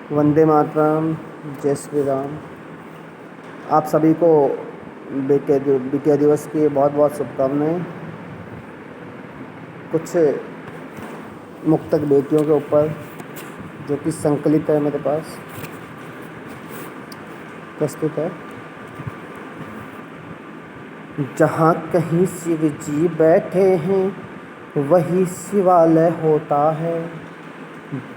वंदे मातरम, जय श्री राम। आप सभी को बिटिया दिवस की बहुत बहुत शुभकामनाएं। कुछ मुक्तक बेटियों के ऊपर जो कि संकलित है मेरे पास, प्रस्तुत है। जहाँ कहीं शिव जी बैठे हैं वही शिवालय होता है।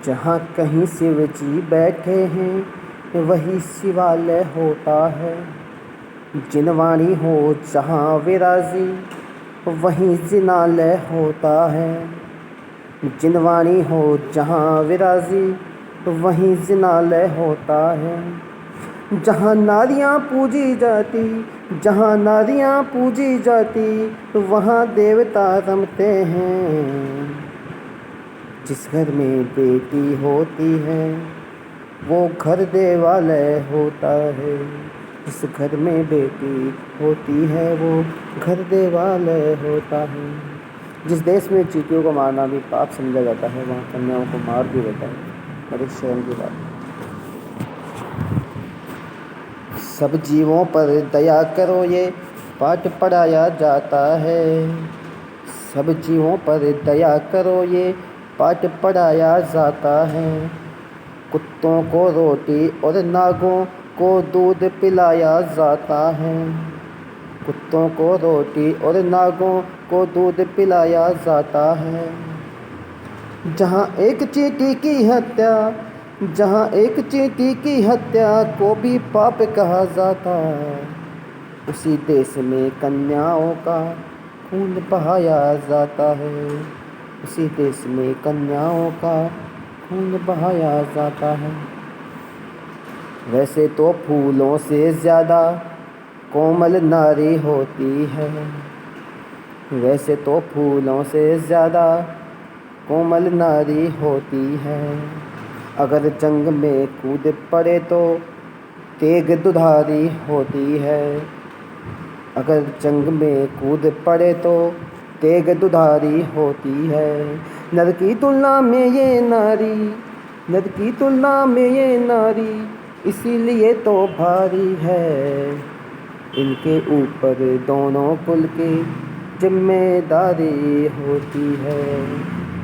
जहाँ कहीं शिव जी बैठे हैं वही शिवालय होता है। जिनवाणी हो जहाँ विराजी वहीं जिनालय होता है। जिनवाणी हो जहाँ विराजी वहीं जिनालय होता है। जहाँ नारियाँ पूजी जाती, जहाँ नारियाँ पूजी जाती वहाँ देवता रमते हैं। जिस घर में बेटी होती है वो घर देवालय होता है। जिस घर में बेटी होती है वो घर देवालय होता है। जिस देश में चींटियों को मारना भी पाप समझा जाता है वहाँ कन्याओं को मार भी देता है। बड़ी शर्म की बात। सब जीवों पर दया करो ये पाठ पढ़ाया जाता है। सब जीवों पर दया करो ये पाठ पढ़ाया जाता है। कुत्तों को रोटी और नागों को दूध पिलाया जाता है। कुत्तों को रोटी और नागों को दूध पिलाया जाता है। जहाँ एक चींटी की हत्या, जहाँ एक चींटी की हत्या को भी पाप कहा जाता है, उसी देश में कन्याओं का खून बहाया जाता है। उसी देश में कन्याओं का खून बहाया जाता है। वैसे तो फूलों से ज़्यादा कोमल नारी होती है। वैसे तो फूलों से ज़्यादा कोमल नारी होती है। अगर जंग में कूद पड़े तो तेग दुधारी होती है। अगर जंग में कूद पड़े तो तेग दुधारी होती है। नर की तुलना में ये नारी, नर की तुलना में ये नारी इसीलिए तो भारी है। इनके ऊपर दोनों कुल की जिम्मेदारी होती है।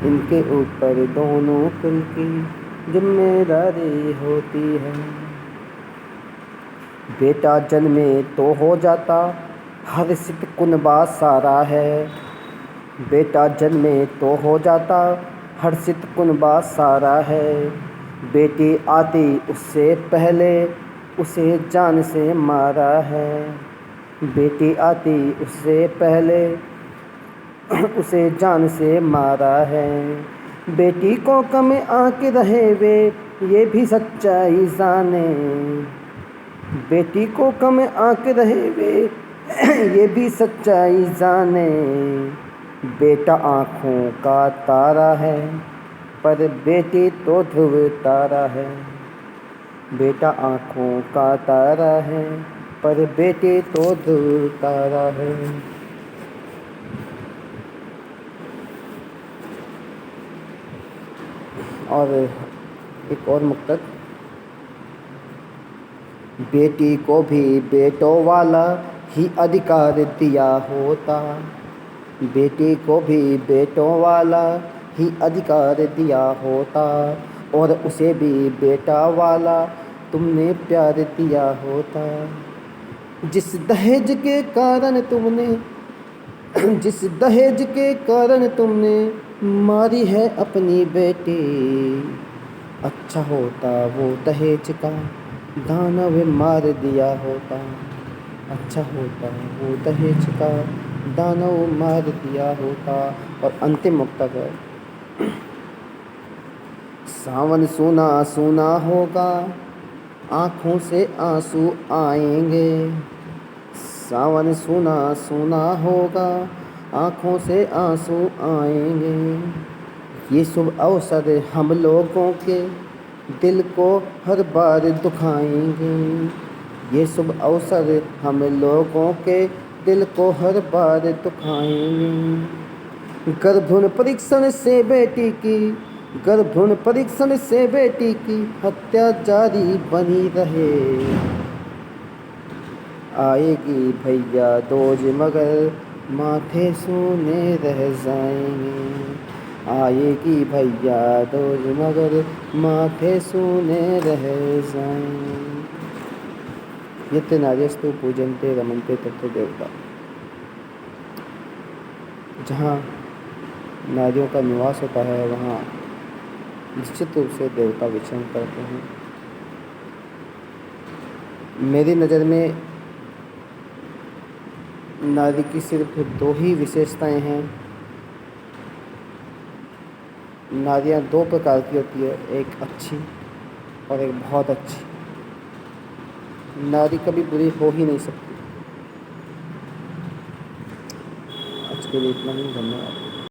इनके ऊपर दोनों कुल की जिम्मेदारी होती है। बेटा जन्मे तो हो जाता हर्षित कुनबा सारा है। बेटा जन्मे तो हो जाता हर्षित कुनबा सारा है। बेटी आती उससे पहले उसे जान से मारा है। बेटी आती उससे पहले उसे जान से मारा है। बेटी को कम आँख रहे वे ये भी सच्चाई जाने। बेटी को कम आँख रहे वे ये भी सच्चाई जाने। बेटा आँखों का तारा है पर बेटी तो ध्रुव तारा है। बेटा आँखों का तारा है पर बेटी तो ध्रुव तारा है। और एक और मुक्तक। बेटी को भी बेटों वाला ही अधिकार दिया होता। बेटी को भी बेटों वाला ही अधिकार दिया होता। और उसे भी बेटा वाला तुमने प्यार दिया होता। जिस दहेज के कारण तुमने जिस दहेज के कारण तुमने मारी है अपनी बेटी, अच्छा होता वो दहेज का दानव मार दिया होता। अच्छा होता वो दहेज का दानव मार दिया होता। और अंतिम मुक्तक है। सावन सूना सूना होगा आँखों से आंसू आएंगे। सावन सूना सूना होगा आँखों से आंसू आएंगे। ये शुभ अवसर हम लोगों के दिल को हर बार दुखाएंगे। ये शुभ अवसर हम लोगों के दिल को हर बार दुखाएंगे। गर्भूण परीक्षण से बेटी की गर भ्रूण परीक्षण से बेटी की हत्या जारी बनी रहे। आएगी भैया दोज मगर माथे सूने रह जाएंगे। आएगी भैया दोज मगर माथे सूने रह जाएंगे। यत्र नार्यस्तु पूजन्ते रमन्ते तत्र देवता। जहाँ नारियों का निवास होता है वहाँ निश्चित रूप से देवता विचरण करते हैं। मेरी नज़र में नारी की सिर्फ 2 ही विशेषताएं हैं। नारियाँ 2 प्रकार की होती है, एक अच्छी और एक बहुत अच्छी। नारी कभी बुरी हो ही नहीं सकती। आज के लिए इतना ही, धन्यवाद।